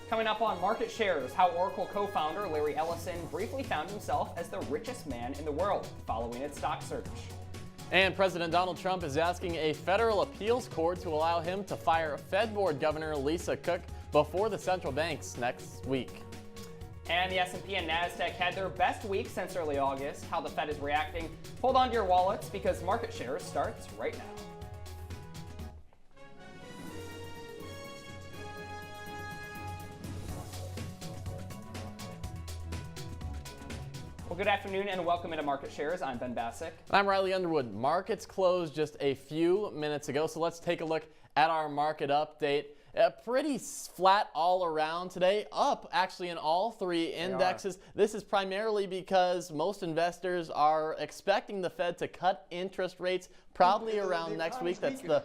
Coming up on Market Shares, how Oracle co-founder Larry Ellison briefly found himself as the richest man in the world following its stock surge. And President Donald Trump is asking a federal appeals court to allow him to fire Fed Board Governor Lisa Cook before the central banks next week. And the S&P and NASDAQ had their best week since early August. How the Fed is reacting. Hold on to your wallets because Market Shares starts right now. Well, good afternoon and welcome into Market Shares. I'm Ben Bassick. I'm Riley Underwood. Markets closed just a few minutes ago, so let's take a look at our market update. Pretty flat all around today, up actually in all three indexes. This is primarily because most investors are expecting the Fed to cut interest rates probably around next week. That's the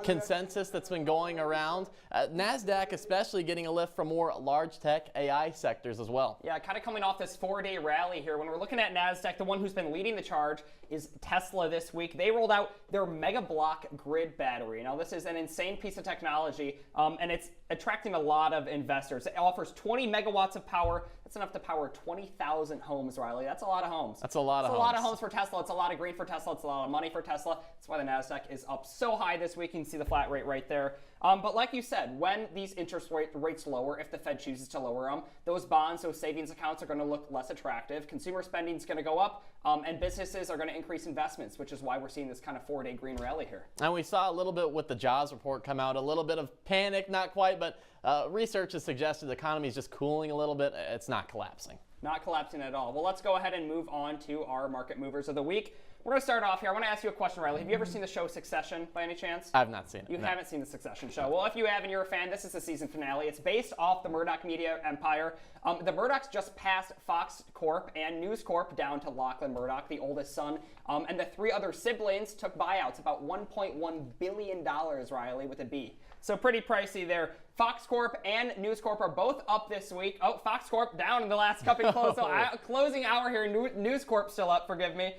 consensus that's been going around. NASDAQ especially getting a lift from more large tech AI sectors as well. Yeah, kind of coming off this 4-day rally here. When we're looking at NASDAQ, the one who's been leading the charge is Tesla this week. They rolled out their Mega Block grid battery. Now, this is an insane piece of technology, and it's attracting a lot of investors. It offers 20 megawatts of power. That's enough to power 20,000 homes, Riley. That's a lot of homes. That's a lot of homes. It's a lot of homes for Tesla. It's a lot of green for Tesla. It's a lot of money for Tesla. That's why the NASDAQ is up so high this week. You can see the flat rate right there. But like you said, when these interest rates lower, if the Fed chooses to lower them, those bonds, those savings accounts are going to look less attractive. Consumer spending is going to go up, and businesses are going to increase investments, which is why we're seeing this kind of 4-day green rally here. And we saw a little bit with the jobs report come out, a little bit of panic, not quite, but research has suggested the economy is just cooling a little bit. It's not collapsing. Not collapsing at all. Well, let's go ahead and move on to our market movers of the week. We're going to start off here. I want to ask you a question, Riley. Have you ever seen the show Succession by any chance? I've not seen it. You haven't seen the Succession show. Well, if you have and you're a fan, this is the season finale. It's based off the Murdoch media empire. The Murdochs just passed Fox Corp and News Corp down to Lachlan Murdoch, the oldest son, and the three other siblings took buyouts, about $1.1 billion, Riley, with a B. So pretty pricey there. Fox Corp and News Corp are both up this week. Oh, Fox Corp down in the last couple close. So closing hour here, News Corp still up, forgive me.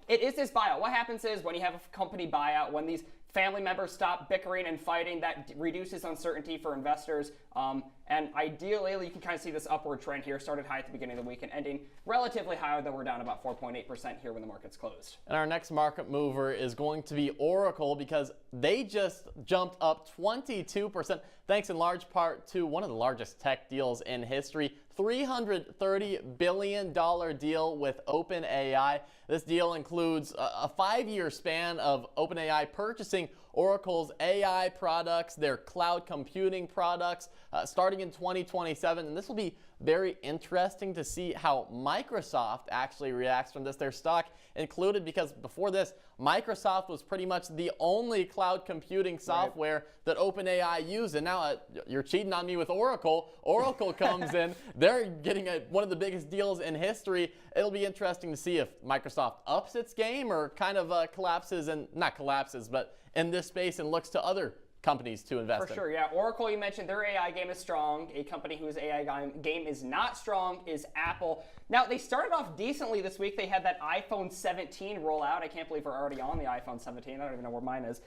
It is this buyout. What happens is when you have a company buyout, when these family members stop bickering and fighting, that reduces uncertainty for investors. And ideally, you can kind of see this upward trend here. Started high at the beginning of the week and ending relatively high, though we're down about 4.8% here when the market's closed. And our next market mover is going to be Oracle because they just jumped up 22%, thanks in large part to one of the largest tech deals in history. $330 billion deal with OpenAI. This deal includes a 5-year span of OpenAI purchasing Oracle's AI products, their cloud computing products, starting in 2027. And this will be very interesting to see how Microsoft actually reacts from this. Their stock included because before this, Microsoft was pretty much the only cloud computing software that OpenAI used. And now you're cheating on me with Oracle. Oracle comes in. They're getting one of the biggest deals in history. It'll be interesting to see if Microsoft ups its game or kind of collapses, and not collapses, but in this space and looks to other companies to invest in. For sure, yeah. Oracle, you mentioned their AI game is strong. A company whose AI game is not strong is Apple. Now, they started off decently this week. They had that iPhone 17 rollout. I can't believe we're already on the iPhone 17. I don't even know where mine is.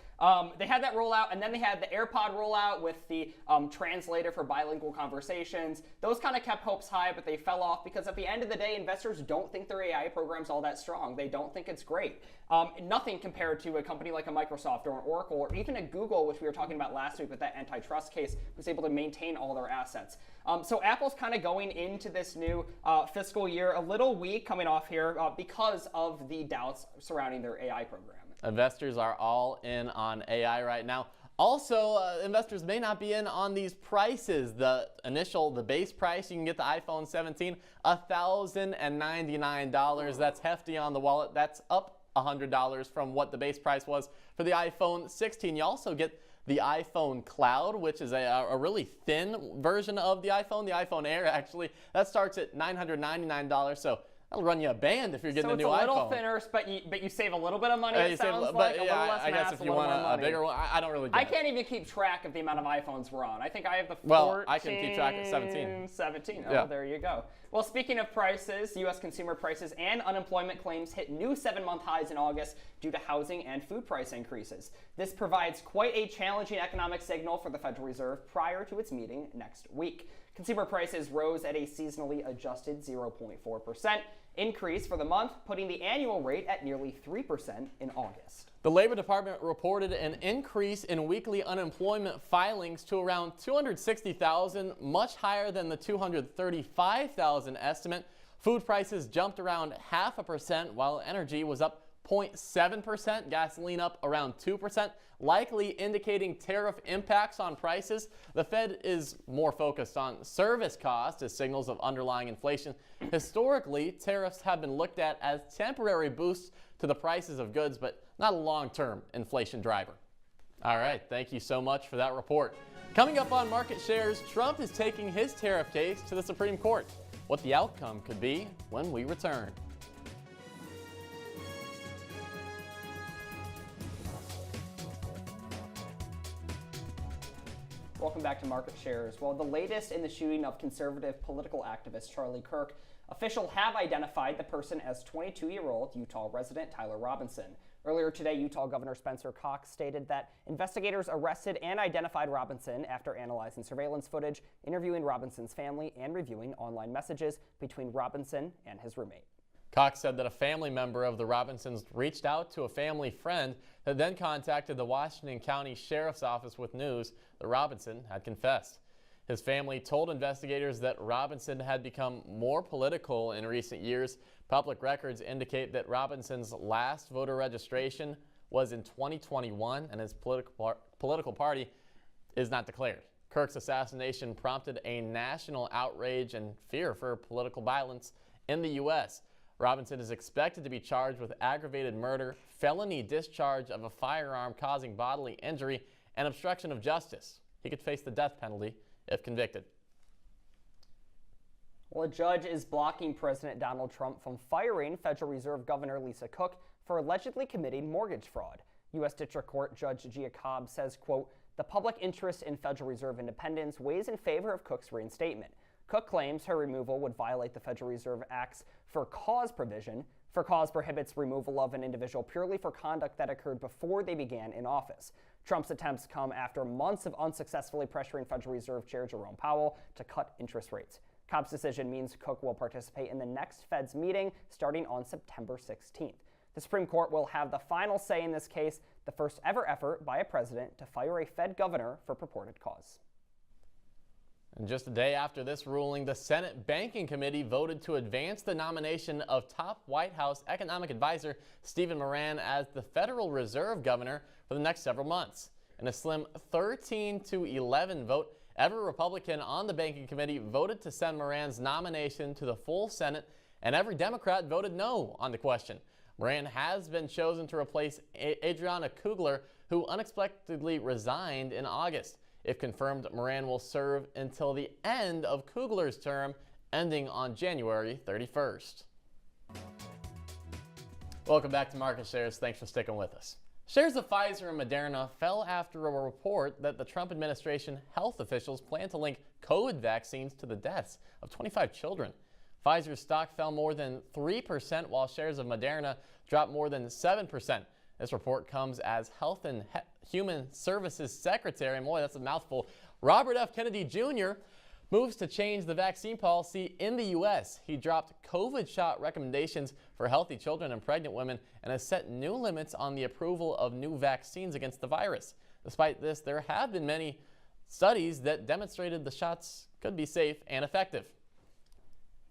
They had that rollout, and then they had the AirPod rollout with the translator for bilingual conversations. Those kind of kept hopes high, but they fell off because at the end of the day, investors don't think their AI program's all that strong. They don't think it's great. Nothing compared to a company like a Microsoft or an Oracle or even a Google, which we were talking about last week with that antitrust case, was able to maintain all their assets. So Apple's kind of going into this new fiscal year a little weak coming off here because of the doubts surrounding their AI program. Investors are all in on AI right now. Also, investors may not be in on these prices. The base price, you can get the iPhone 17, $1,099. That's hefty on the wallet. That's up $100 from what the base price was for the iPhone 16. You also get the iPhone Cloud, which is a really thin version of the iPhone Air actually. That starts at $999, so that'll run you a band if you're getting a new iPhone. So it's a little thinner, but you save a little bit of money, it sounds like. A little less I guess mass, if you want a bigger one, I don't really get it. I can't even keep track of the amount of iPhones we're on. I think I have the 14. Well, I can keep track of 17. 17, oh, yeah. There you go. Well, speaking of prices, U.S. consumer prices and unemployment claims hit new 7-month highs in August due to housing and food price increases. This provides quite a challenging economic signal for the Federal Reserve prior to its meeting next week. Consumer prices rose at a seasonally adjusted 0.4% increase for the month, putting the annual rate at nearly 3% in August. The Labor Department reported an increase in weekly unemployment filings to around 260,000, much higher than the 235,000 estimate. Food prices jumped around 0.5%, while energy was up 0.7%, gasoline up around 2%, likely indicating tariff impacts on prices. The Fed is more focused on service costs as signals of underlying inflation. Historically, tariffs have been looked at as temporary boosts to the prices of goods, but not a long-term inflation driver. All right, thank you so much for that report. Coming up on Market Shares, Trump is taking his tariff case to the Supreme Court. What the outcome could be when we return. Welcome back to Market Shares. Well, the latest in the shooting of conservative political activist Charlie Kirk, officials have identified the person as 22-year-old Utah resident Tyler Robinson. Earlier today, Utah Governor Spencer Cox stated that investigators arrested and identified Robinson after analyzing surveillance footage, interviewing Robinson's family, and reviewing online messages between Robinson and his roommate. Cox said that a family member of the Robinsons reached out to a family friend that then contacted the Washington County Sheriff's Office with news that Robinson had confessed. His family told investigators that Robinson had become more political in recent years. Public records indicate that Robinson's last voter registration was in 2021 and his political party is not declared. Kirk's assassination prompted a national outrage and fear for political violence in the U.S. Robinson is expected to be charged with aggravated murder, felony discharge of a firearm causing bodily injury, and obstruction of justice. He could face the death penalty if convicted. Well, a judge is blocking President Donald Trump from firing Federal Reserve Governor Lisa Cook for allegedly committing mortgage fraud. U.S. District Court Judge Gia Cobb says, quote, "The public interest in Federal Reserve independence weighs in favor of Cook's reinstatement. Cook claims her removal would violate the Federal Reserve Act's for cause provision. For cause prohibits removal of an individual purely for conduct that occurred before they began in office. Trump's attempts come after months of unsuccessfully pressuring Federal Reserve Chair Jerome Powell to cut interest rates. Cobb's decision means Cook will participate in the next Fed's meeting starting on September 16th. The Supreme Court will have the final say in this case, the first ever effort by a president to fire a Fed governor for purported cause. And just a day after this ruling, the Senate Banking Committee voted to advance the nomination of top White House economic advisor Stephen Moran as the Federal Reserve Governor for the next several months. In a slim 13-11 vote, every Republican on the Banking Committee voted to send Moran's nomination to the full Senate, and every Democrat voted no on the question. Moran has been chosen to replace Adriana Kugler, who unexpectedly resigned in August. If confirmed, Moran will serve until the end of Kugler's term, ending on January 31st. Welcome back to Market Shares. Thanks for sticking with us. Shares of Pfizer and Moderna fell after a report that the Trump administration health officials plan to link COVID vaccines to the deaths of 25 children. Pfizer's stock fell more than 3%, while shares of Moderna dropped more than 7%. This report comes as Health and Human Services Secretary, boy, that's a mouthful, Robert F. Kennedy Jr. moves to change the vaccine policy in the U.S. He dropped COVID shot recommendations for healthy children and pregnant women and has set new limits on the approval of new vaccines against the virus. Despite this, there have been many studies that demonstrated the shots could be safe and effective.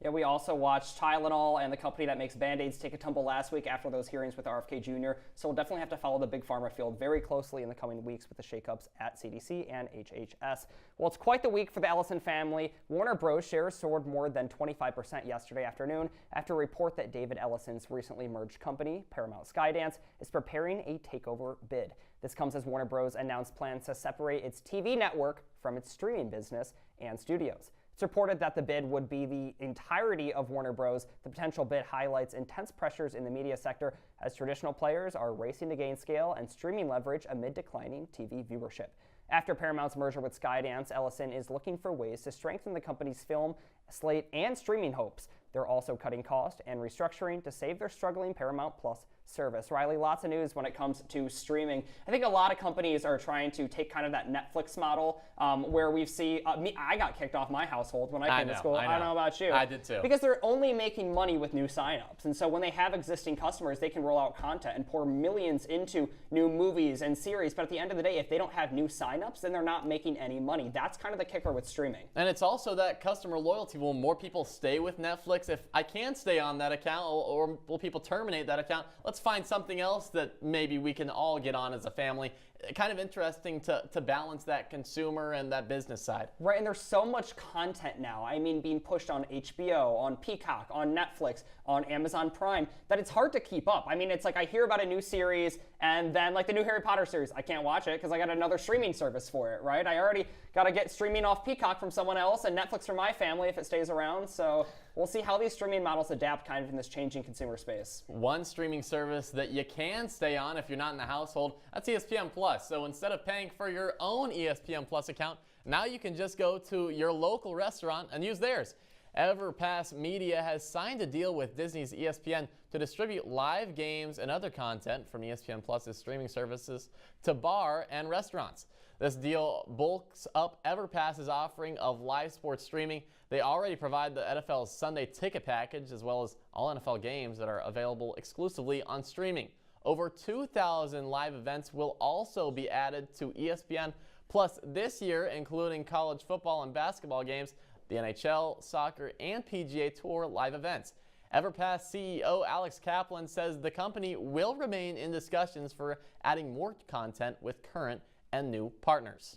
Yeah, we also watched Tylenol and the company that makes Band-Aids take a tumble last week after those hearings with RFK Jr., so we'll definitely have to follow the big pharma field very closely in the coming weeks with the shakeups at CDC and HHS. Well, it's quite the week for the Ellison family. Warner Bros. Shares soared more than 25% yesterday afternoon after a report that David Ellison's recently merged company, Paramount Skydance, is preparing a takeover bid. This comes as Warner Bros. Announced plans to separate its TV network from its streaming business and studios. It's reported that the bid would be the entirety of Warner Bros. The potential bid highlights intense pressures in the media sector as traditional players are racing to gain scale and streaming leverage amid declining TV viewership. After Paramount's merger with Skydance, Ellison is looking for ways to strengthen the company's film slate and streaming hopes. They're also cutting costs and restructuring to save their struggling Paramount Plus service. Riley, lots of news when it comes to streaming. I think a lot of companies are trying to take kind of that Netflix model where we see, I got kicked off my household when I came to school. I don't know about you. I did too. Because they're only making money with new signups. And so when they have existing customers, they can roll out content and pour millions into new movies and series. But at the end of the day, if they don't have new signups, then they're not making any money. That's kind of the kicker with streaming. And it's also that customer loyalty. Will more people stay with Netflix if I can stay on that account, or will people terminate that account? Let's find something else that maybe we can all get on as a family. Kind of interesting to balance that consumer and that business side. Right, and there's so much content now. I mean, being pushed on HBO, on Peacock, on Netflix, on Amazon Prime, that it's hard to keep up. I mean, it's like I hear about a new series, and then like the new Harry Potter series, I can't watch it because I got another streaming service for it, right? I already got to get streaming off Peacock from someone else and Netflix for my family if it stays around. So we'll see how these streaming models adapt kind of in this changing consumer space. One streaming service that you can stay on if you're not in the household, that's ESPN Plus. So instead of paying for your own ESPN Plus account, now you can just go to your local restaurant and use theirs. Everpass Media has signed a deal with Disney's ESPN to distribute live games and other content from ESPN Plus's streaming services to bar and restaurants. This deal bulks up Everpass's offering of live sports streaming. They already provide the NFL's Sunday ticket package as well as all NFL games that are available exclusively on streaming. Over 2,000 live events will also be added to ESPN Plus this year, including college football and basketball games, the NHL, soccer, and PGA Tour live events. Everpass CEO Alex Kaplan says the company will remain in discussions for adding more content with current and new partners.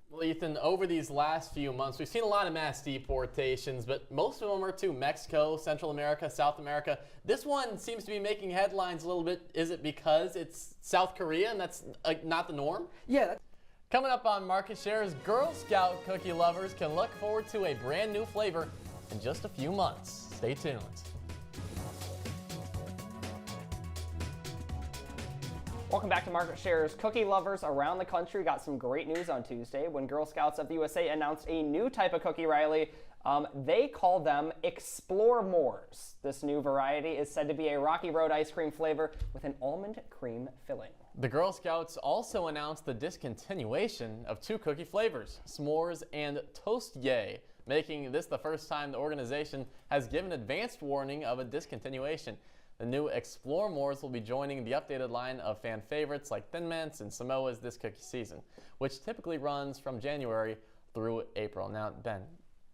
Well, Ethan, over these last few months, we've seen a lot of mass deportations, but most of them are to Mexico, Central America, South America. This one seems to be making headlines a little bit. Is it because it's South Korea and that's not the norm? Yeah. Coming up on Market Shares, Girl Scout cookie lovers can look forward to a brand new flavor in just a few months. Stay tuned. Welcome back to Market Shares. Cookie lovers around the country got some great news on Tuesday when Girl Scouts of the USA announced a new type of cookie, Riley. They call them Explore Mores. This new variety is said to be a Rocky Road ice cream flavor with an almond cream filling. The Girl Scouts also announced the discontinuation of two cookie flavors, s'mores and Toast Yay, making this the first time the organization has given advanced warning of a discontinuation. The new Explore Mores will be joining the updated line of fan favorites like Thin Mints and Samoas this cookie season, which typically runs from January through April. Now, Ben,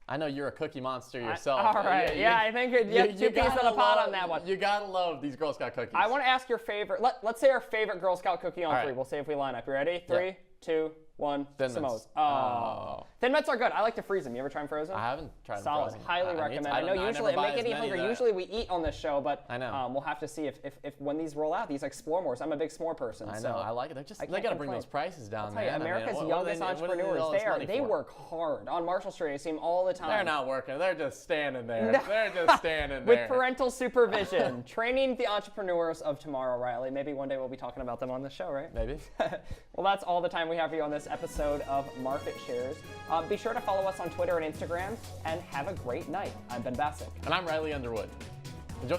I know you're a cookie monster yourself. All right, I think you have two peas in a pot on that one. You gotta love these Girl Scout cookies. I want to ask your favorite, let's say our favorite Girl Scout cookie on three. Right. We'll see if we line up. You ready? Three, two, one. Thin Samoas. Mints. Oh. Thin Mints are good. I like to freeze them. You ever try them frozen? I haven't tried them Solid. frozen. Highly recommend. I know usually it make it even hungry. Usually we eat on this show, but I know. We'll have to see if when these roll out, these Explore Mores. I'm a big s'more person. I know. So I like it. They got to bring complain. those prices down, I'll tell you, man. America's I mean, youngest entrepreneurs. They for? work hard on Marshall Street. I see them all the time. They're not working. They're just standing there. They're just standing there. With parental supervision, training the entrepreneurs of tomorrow, Riley. Maybe one day we'll be talking about them on the show, right? Maybe. Well, that's all the time we have for you on this episode of Market Shares. Be sure to follow us on Twitter and Instagram, and have a great night. I'm Ben Bassick. And I'm Riley Underwood. Enjoy.